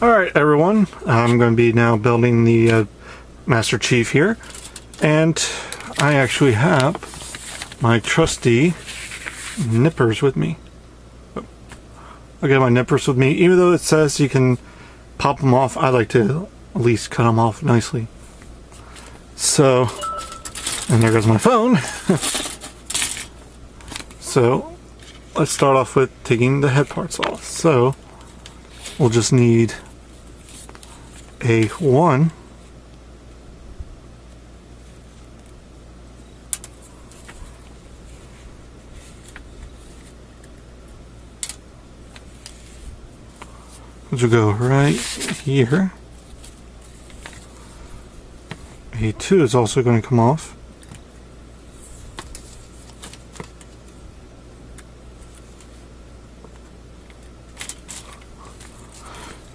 Alright everyone, I'm going to be now building the Master Chief here, and I actually have my trusty nippers with me. I got my nippers with me. Even though it says you can pop them off, I like to at least cut them off nicely. So, and there goes my phone. So, let's start off with taking the head parts off. So, we'll just need a 1 which will go right here. A 2 is also going to come off.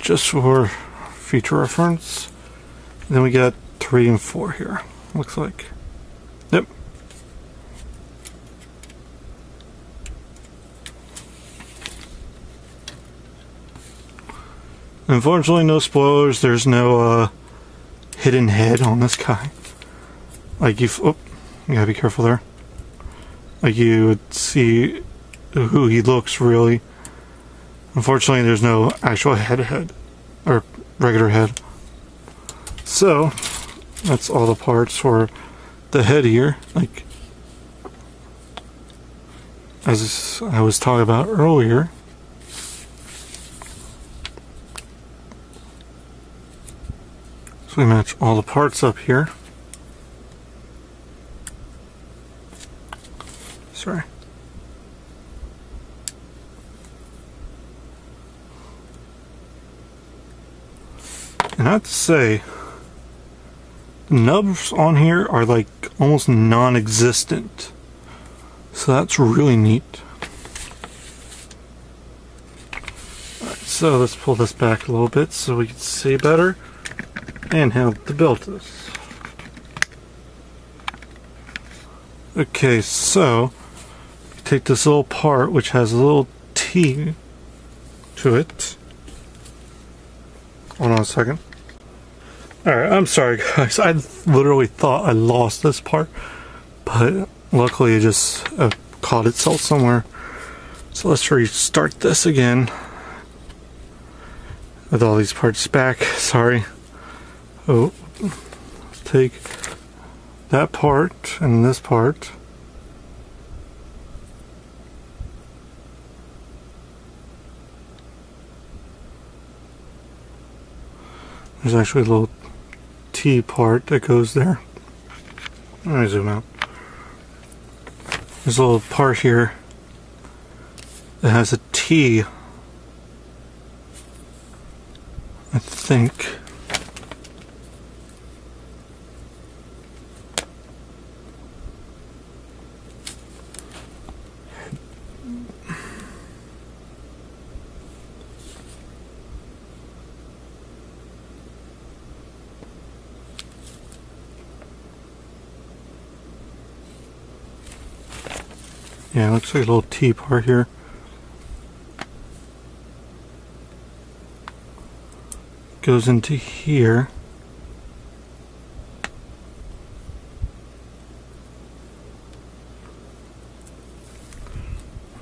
Just for future reference. Then we got 3 and 4 here. Looks like. Yep. Unfortunately, no spoilers. There's no hidden head on this guy. Like you gotta be careful there. Like you would see who he looks really. Unfortunately, there's no actual head or regular head. So that's all the parts for the head here. Like as I was talking about earlier. So we match all the parts up here. Sorry. And I have to say, the nubs on here are like almost non-existent. So that's really neat. Alright, so let's pull this back a little bit so we can see better and how to build this. Okay, so you take this little part which has a little T to it. Hold on a second. Alright, I'm sorry guys, I literally thought I lost this part, but luckily it just caught itself somewhere. So let's restart this again with all these parts back. Sorry. Oh, let's take that part and this part. There's actually a little T part that goes there. Let me zoom out. There's a little part here that has a T, I think. Yeah, it looks like a little T part here. Goes into here.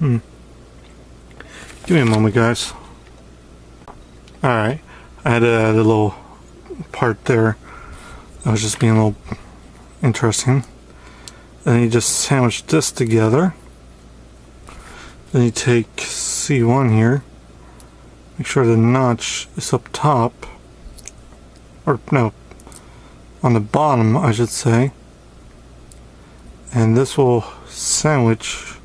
Give me a moment, guys. Alright, I had to add a little part there. That was just being a little interesting. Then you just sandwich this together. Then you take C1 here, make sure the notch is up top, or no, on the bottom I should say, and this will sandwich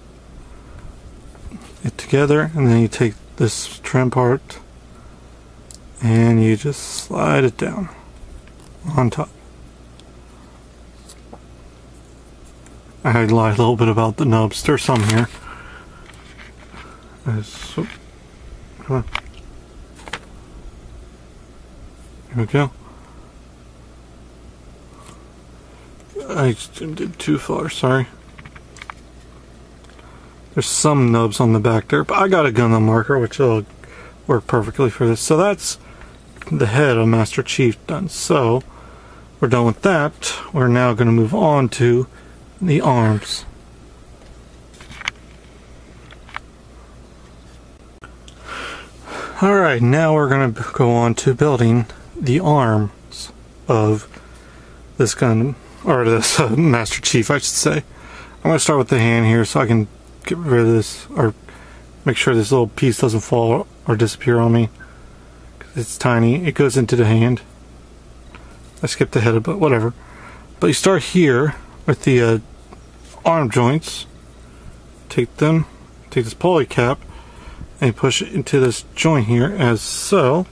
it together, and then you take this trim part and you just slide it down on top. I lied a little bit about the nubs, there's some here. So, come on. Here we go. I zoomed in too far, sorry. There's some nubs on the back there, but I got a Gundam marker which will work perfectly for this. So that's the head of Master Chief done. So we're done with that. We're now going to move on to the arms. Alright, now we're going to go on to building the arms of this gun, or this Master Chief, I should say. I'm going to start with the hand here so I can get rid of this, or make sure this little piece doesn't fall or disappear on me. It's tiny. It goes into the hand. I skipped ahead, but whatever. But you start here with the arm joints. Take this poly cap, and you push it into this joint here as so.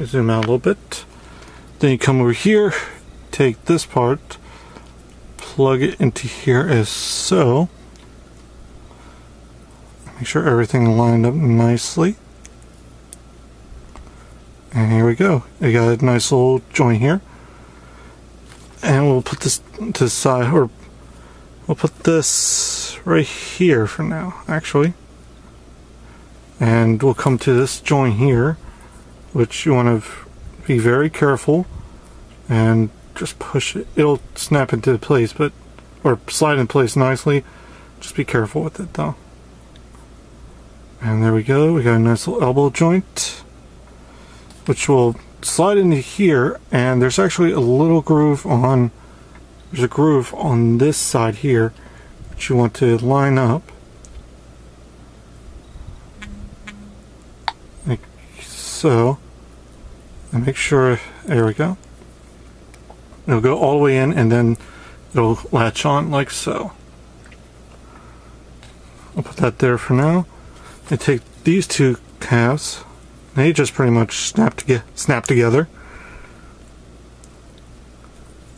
Zoom out a little bit. Then you come over here, take this part, plug it into here as so. Make sure everything lined up nicely. And here we go. You got a nice little joint here. And we'll put this to the side, or we'll put this right here for now, actually. And we'll come to this joint here, which you want to be very careful and just push it. It'll snap into place, or slide in place nicely. Just be careful with it though. And there we go. We got a nice little elbow joint, which will slide into here. And there's actually a little groove on. There's a groove on this side here, which you want to line up. Like so. And make sure, there we go. It'll go all the way in and then it'll latch on like so. I'll put that there for now. And take these two halves. They just pretty much snap together.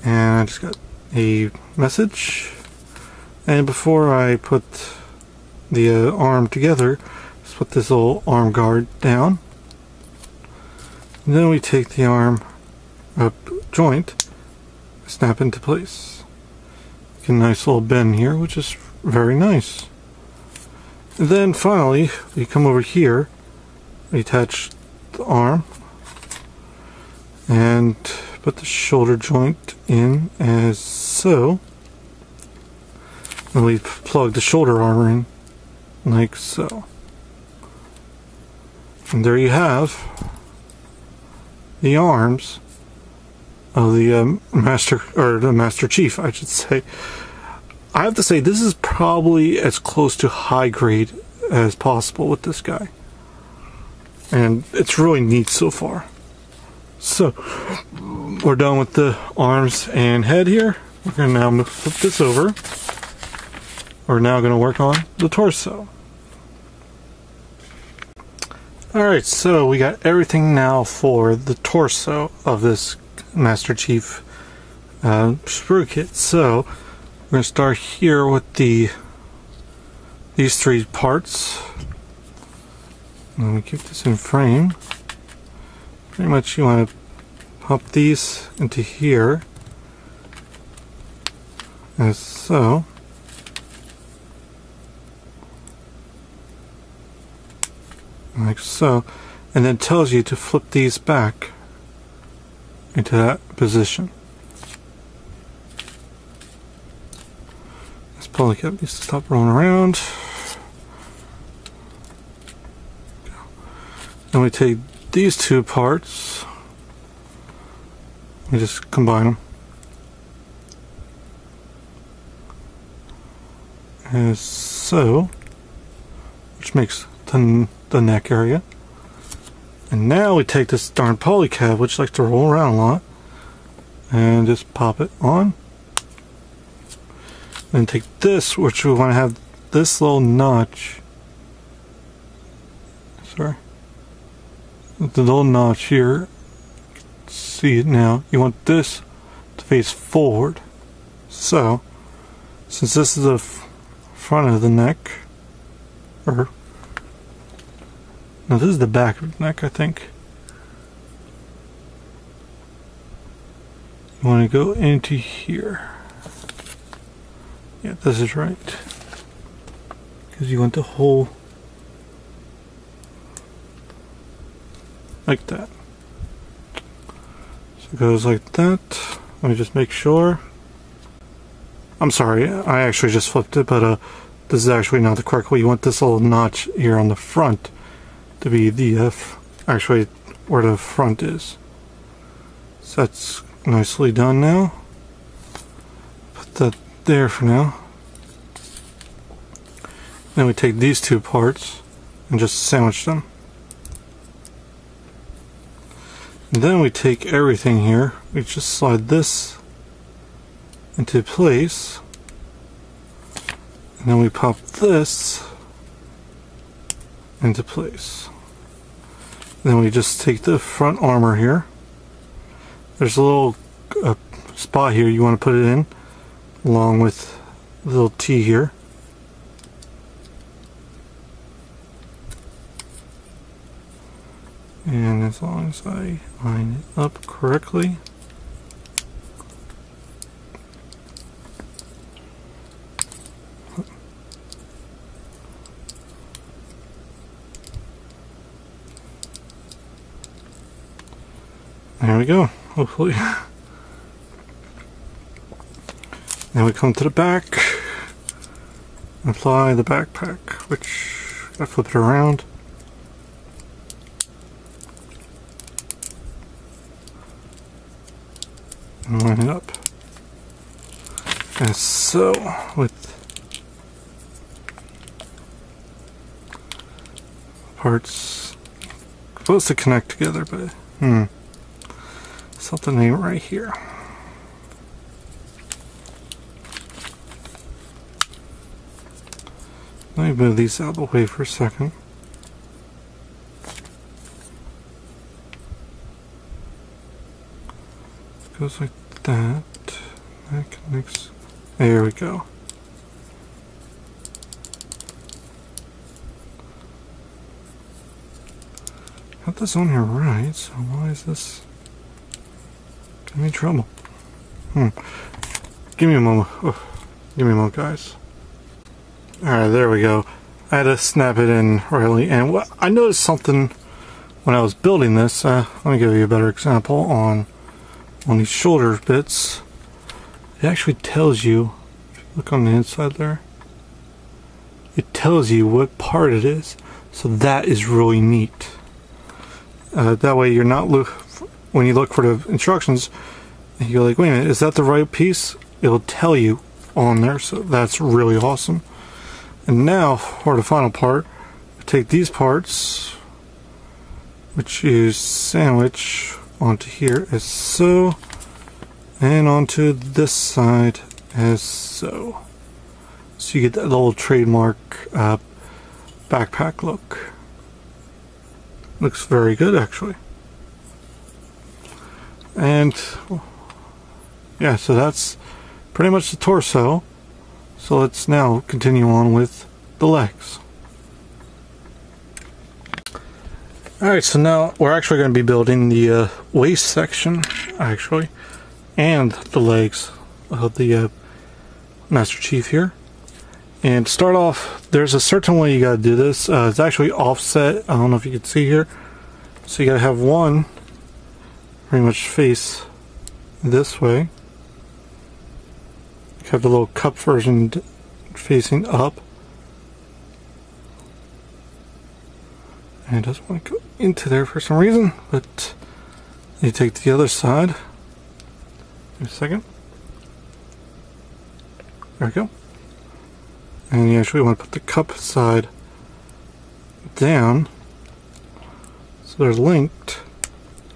And I just got a message. And before I put the arm together, let's put this little arm guard down. And then we take the arm up joint, snap into place. Get a nice little bend here, which is very nice. And then finally, we come over here, we attach the arm, and put the shoulder joint in as so. And we plug the shoulder armor in like so. And there you have the arms of the Master Chief, I should say. I have to say, this is probably as close to high grade as possible with this guy. And it's really neat so far. So, we're done with the arms and head here. We're going to now flip this over. We're now going to work on the torso. Alright, so we got everything now for the torso of this Master Chief Sprukits. So, we're going to start here with these three parts. Let me keep this in frame. Pretty much you want to pop these into here as so. Like so. And then it tells you to flip these back into that position. This pulley cap needs to stop rolling around. Then we take these two parts, we just combine them as so, which makes the neck area. And now we take this darn poly cap, which likes to roll around a lot, and just pop it on. Then take this, which we want to have this little notch. Sorry. The little notch here, see it now, you want this to face forward. So, since this is the front of the neck, or no, this is the back of the neck, I think. You want to go into here. Yeah, this is right. Because you want the whole like that. So it goes like that. Let me just make sure. I'm sorry, I actually just flipped it, but this is actually not the correct way. You want this little notch here on the front to be the actually where the front is. So that's nicely done now. Put that there for now. Then we take these two parts and just sandwich them. And then we take everything here, we just slide this into place, and then we pop this into place. And then we just take the front armor here. There's a little spot here you want to put it in, along with the little T here. And as long as I line it up correctly, there we go, hopefully. Then we come to the back, apply the backpack, which I flip it around. And line it up. And so, with parts supposed to connect together, but something ain't right here. Let me move these out of the way for a second. Goes like that. That connects. There we go. Got this on here right, so why is this giving me trouble? Give me a moment. Oh, give me a moment, guys. Alright, there we go. I had to snap it in really, and I noticed something when I was building this. Let me give you a better example on these shoulder bits. It actually tells you, if you look on the inside there, it tells you what part it is. So that is really neat. That way you're not when you look for the instructions, you're like, wait a minute, is that the right piece? It'll tell you on there, so that's really awesome. And now for the final part, take these parts, which is sandwich onto here as so, and onto this side as so. So you get that little trademark backpack look. Looks very good, actually. And yeah, so that's pretty much the torso. So let's now continue on with the legs. Alright, so now we're actually going to be building the waist section, actually, and the legs of the Master Chief here. And to start off, there's a certain way you got to do this. It's actually offset. I don't know if you can see here. So you got to have one pretty much face this way. You have the little cup version facing up. And it doesn't want to go into there for some reason, but you take the other side. Give me a second. There we go. And you actually want to put the cup side down so they're linked.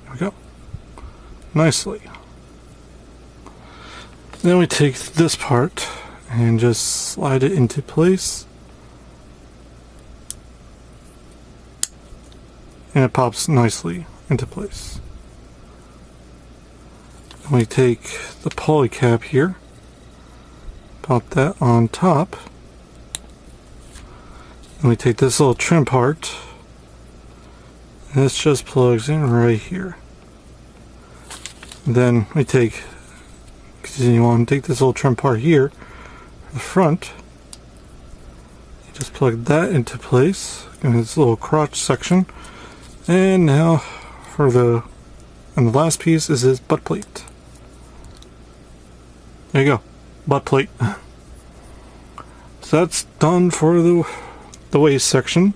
There we go. Nicely. Then we take this part and just slide it into place. And it pops nicely into place. And we take the poly cap here, pop that on top, and we take this little trim part, and this just plugs in right here. And then we continue on, take this little trim part here, for the front, you just plug that into place, in this little crotch section. And now for the And the last piece is his butt plate. There you go, butt plate. So that's done for the waist section.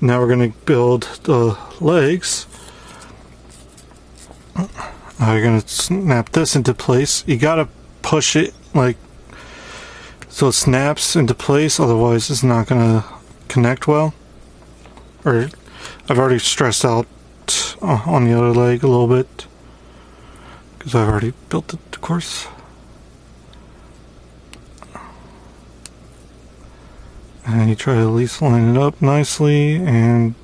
Now we're going to build the legs. You're going to snap this into place. You got to push it like so it snaps into place, otherwise it's not going to connect well. Or I've already stressed out on the other leg a little bit because I've already built it, of course. And you try to at least line it up nicely, and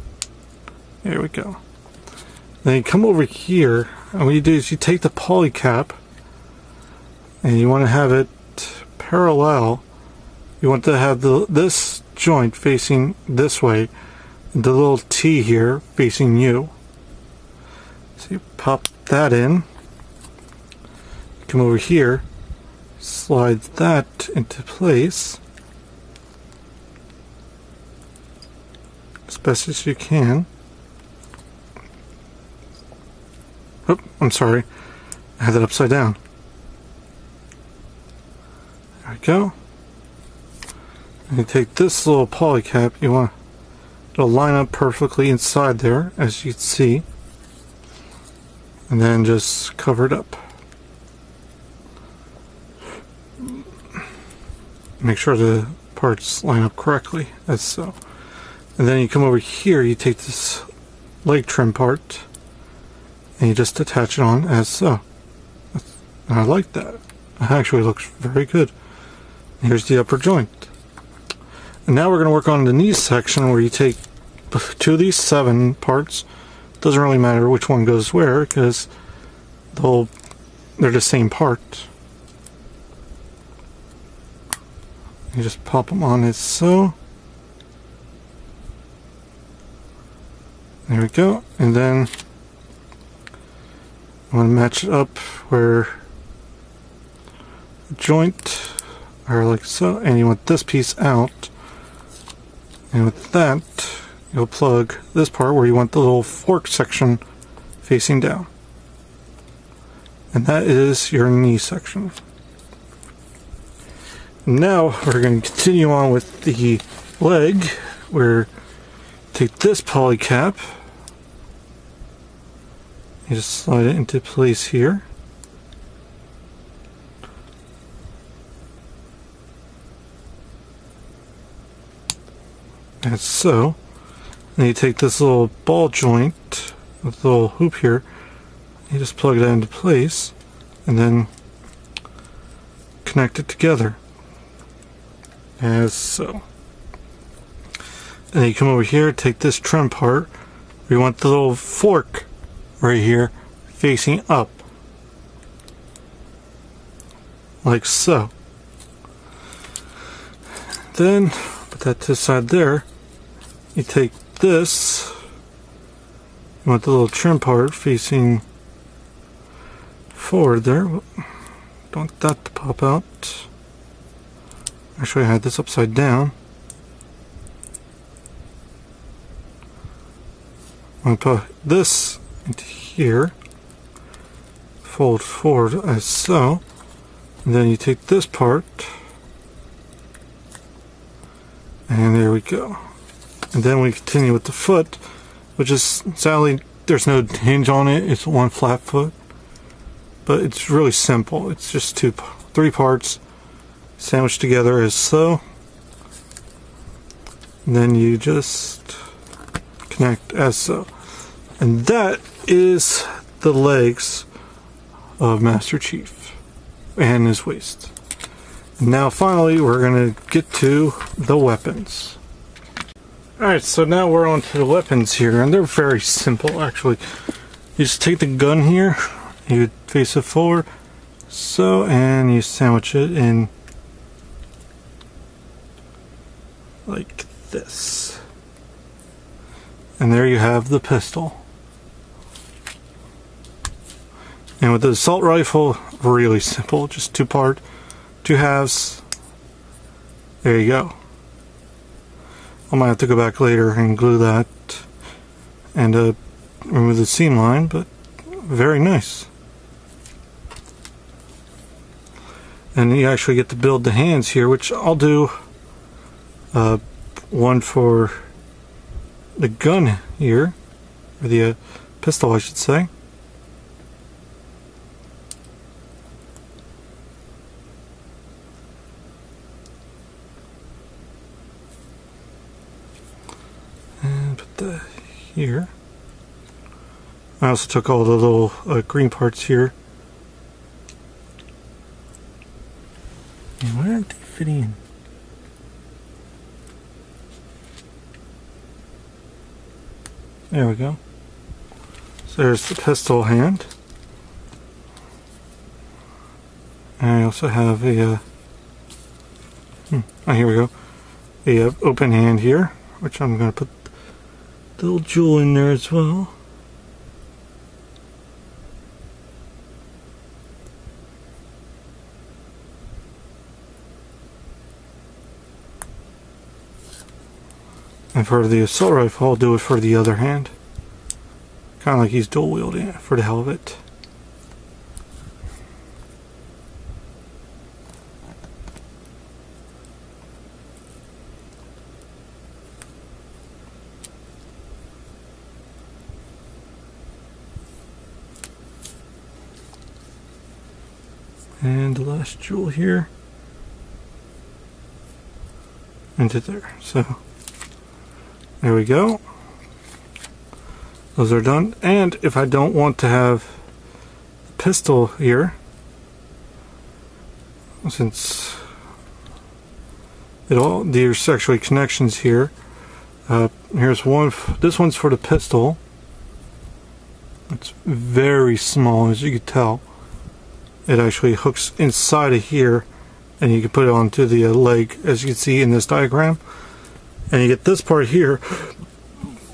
there we go. Then you come over here, and what you do is you take the poly cap and you want to have it parallel. You want to have this joint facing this way, and the little T here facing you. So you pop that in, come over here, slide that into place as best as you can. Oh, I'm sorry, I had it upside down. There we go. And you take this little poly cap, you want it'll line up perfectly inside there, as you can see, and then just cover it up. Make sure the parts line up correctly, as so. And then you come over here, you take this leg trim part and you just attach it on as so. And I like that. It actually looks very good. Here's the upper joint. And now we're going to work on the knee section, where you take two of these 7 parts. Doesn't really matter which one goes where, because they're the same part. You just pop them on as so. There we go. And then I want to match it up where the joint are like so, and you want this piece out. And with that, you'll plug this part where you want the little fork section facing down. And that is your knee section. Now we're going to continue on with the leg, where take this poly cap, you just slide it into place here. As so. Then you take this little ball joint with the little hoop here, you just plug that into place and then connect it together. As so. And then you come over here, take this trim part, we want the little fork right here facing up. Like so. Then, put that to the side there, you take this, you want the little trim part facing forward there. Don't want that to pop out. Actually, I had this upside down. I'm going to put this into here, fold forward as so, and then you take this part, and there we go. And then we continue with the foot, which is, sadly, there's no hinge on it. It's one flat foot, but it's really simple. It's just 3 parts sandwiched together as so. And then you just connect as so. And that is the legs of Master Chief and his waist. Now finally we're going to get to the weapons. Alright, so now we're on to the weapons here, and they're very simple actually. You just take the gun here, you face it forward, so, and you sandwich it in like this. And there you have the pistol. And with the assault rifle, really simple, just 2 part, 2 halves. There you go. I might have to go back later and glue that and remove the seam line, but very nice. And you actually get to build the hands here, which I'll do one for the gun here, or the pistol I should say. And put that here. I also took all the little green parts here. And where aren't they fitting in? There we go. So there's the pistol hand. And I also have a, oh, here we go. A open hand here, which I'm going to put the little jewel in there as well. And for the assault rifle, I'll do it for the other hand. Kind of like he's dual wielding it for the hell of it. And the last jewel here into there. So there we go. Those are done. And if I don't want to have the pistol here, since there's actually connections here. Here's one. This one's for the pistol. It's very small, as you can tell. It actually hooks inside of here, and you can put it onto the leg, as you can see in this diagram. And you get this part here,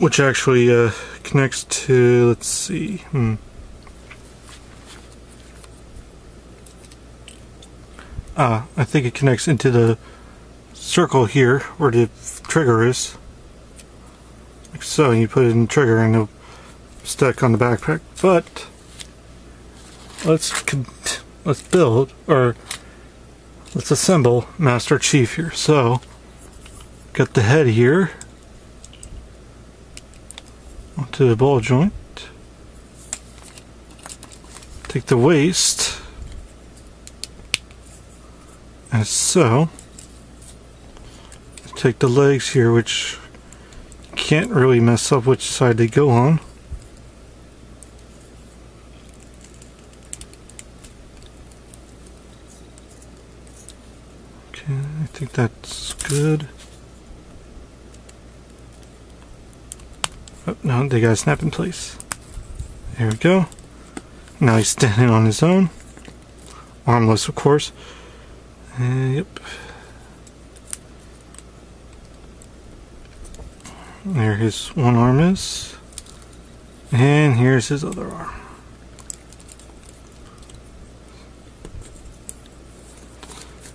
which actually connects to, let's see, I think it connects into the circle here, where the trigger is. Like so, you put it in the trigger and it'll stick on the backpack. But let's build, or let's assemble Master Chief here. So, got the head here onto the ball joint. Take the waist, as so. Take the legs here, which you can't really mess up which side they go on. Okay, I think that's good. Oh, no, they gotta snap in place. There we go. Now he's standing on his own. Armless, of course. Yep. There his one arm is. And here's his other arm.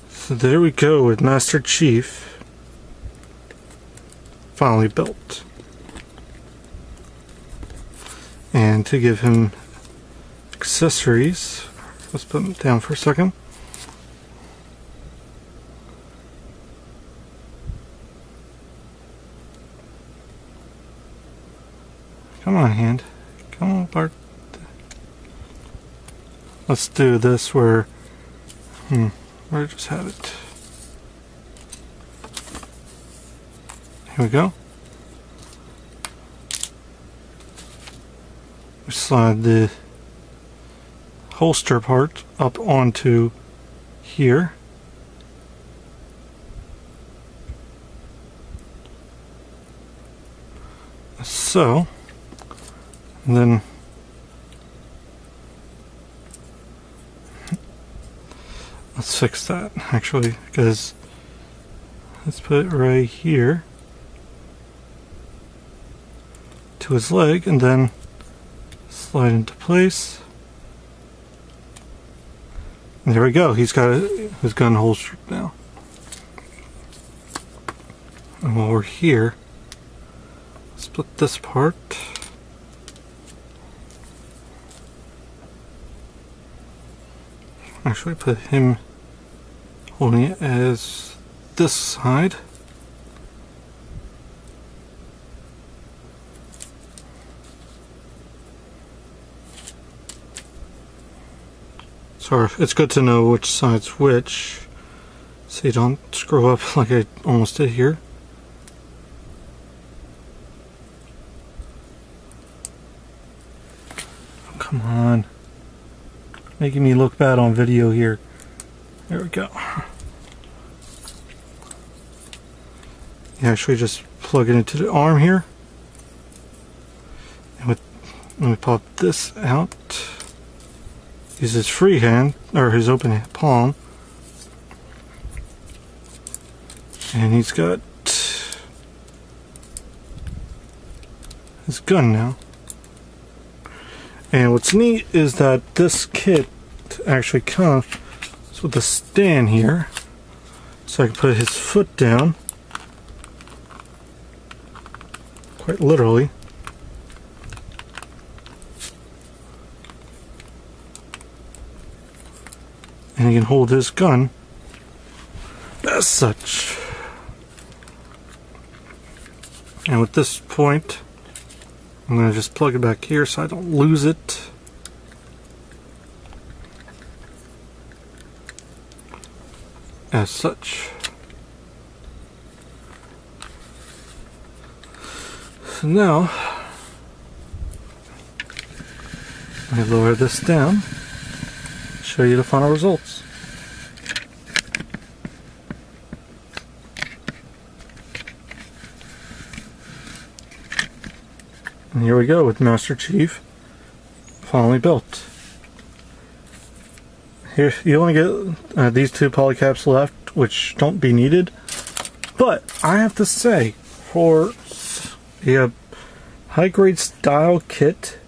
So there we go with Master Chief finally built. And to give him accessories, let's put them down for a second. Come on, hand. Come on, Bart. Let's do this where I just have it. Here we go. We slide the holster part up onto here. So, and then let's fix that actually, because let's put it right here to his leg and then slide into place. And there we go, he's got his gun holstered now. And while we're here, split this part. actually put him holding it as this side. So it's good to know which side's which, so you don't screw up like I almost did here. Oh, come on. Making me look bad on video here. There we go. You actually just plug it into the arm here. And let me pop this out. Use his free hand, or his open palm. And he's got his gun now. And what's neat is that this kit actually comes with a stand here. So I can put his foot down. Quite literally. And he can hold his gun as such. And with this point, I'm going to just plug it back here so I don't lose it. As such. So now, I lower this down. Show you the final results. And here we go with Master Chief finally built. Here you only get these two polycaps left, which don't be needed. But I have to say, for a high grade style kit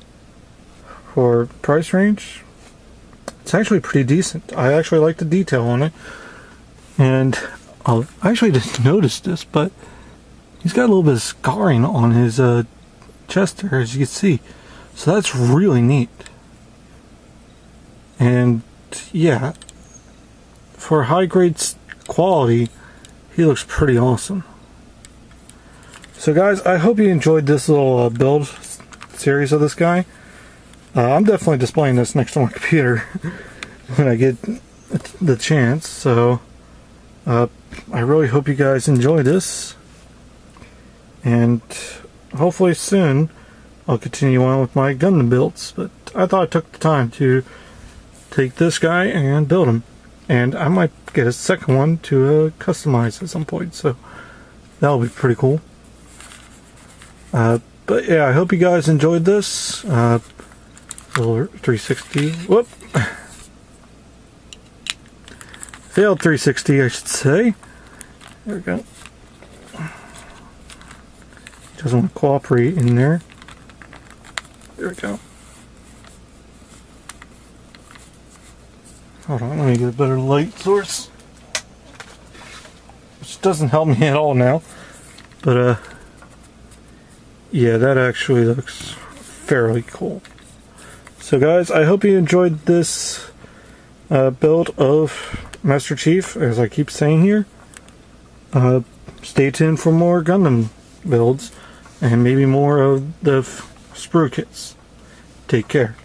for price range, it's actually pretty decent. I actually like the detail on it. And I actually didn't notice this, but he's got a little bit of scarring on his chest there, as you can see. So that's really neat. And yeah, for high grade quality, he looks pretty awesome. So guys, I hope you enjoyed this little build series of this guy. I'm definitely displaying this next to my computer when I get the chance. So I really hope you guys enjoy this, and hopefully soon I'll continue on with my Gundam builds. But I thought I took the time to take this guy and build him, and I might get a second one to customize at some point, so that'll be pretty cool. But yeah, I hope you guys enjoyed this little 360. Whoop! Failed 360, I should say. There we go. Doesn't want to cooperate in there. There we go. Hold on, let me get a better light source. Which doesn't help me at all now. But yeah, that actually looks fairly cool. So guys, I hope you enjoyed this build of Master Chief, as I keep saying here. Stay tuned for more Gundam builds, and maybe more of the Sprukits. Take care.